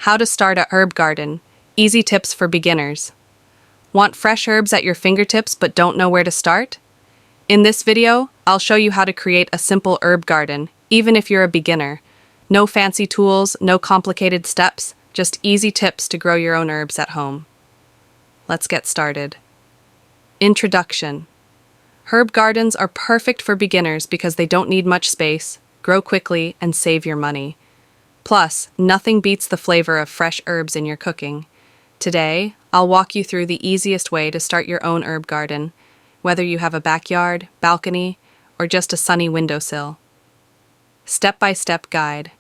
How to start a herb garden. Easy tips for beginners. Want fresh herbs at your fingertips but don't know where to start? In this video, I'll show you how to create a simple herb garden, even if you're a beginner. No fancy tools, no complicated steps, just easy tips to grow your own herbs at home. Let's get started. Introduction. Herb gardens are perfect for beginners because they don't need much space, grow quickly, and save your money. Plus, nothing beats the flavor of fresh herbs in your cooking. Today, I'll walk you through the easiest way to start your own herb garden, whether you have a backyard, balcony, or just a sunny windowsill. Step-by-step guide.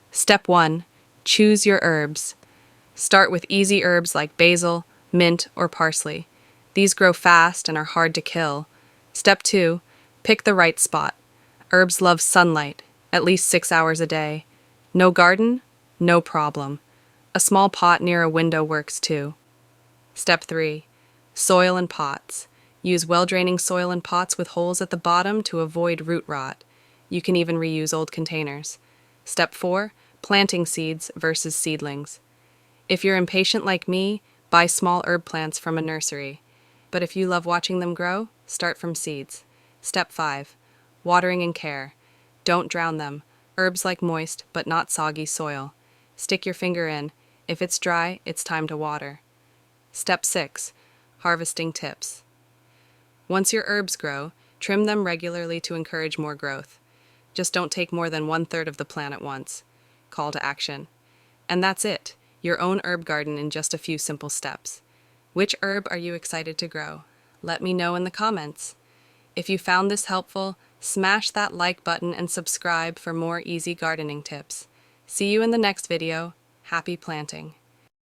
Step 1. Choose your herbs. Start with easy herbs like basil, mint, or parsley. These grow fast and are hard to kill. Step 2. Pick the right spot. Herbs love sunlight, at least 6 hours a day. No garden? No problem. A small pot near a window works too. Step 3. Soil and pots. Use well-draining soil and pots with holes at the bottom to avoid root rot. You can even reuse old containers. Step 4. Planting seeds versus seedlings. If you're impatient like me, buy small herb plants from a nursery. But if you love watching them grow, start from seeds. Step 5. Watering and care. Don't drown them. Herbs like moist, but not soggy soil. Stick your finger in. If it's dry, it's time to water. Step 6. Harvesting tips. Once your herbs grow, trim them regularly to encourage more growth. Just don't take more than 1/3 of the plant at once. Call to action. And that's it, your own herb garden in just a few simple steps. Which herb are you excited to grow? Let me know in the comments. If you found this helpful, smash that like button and subscribe for more easy gardening tips. See you in the next video. Happy planting!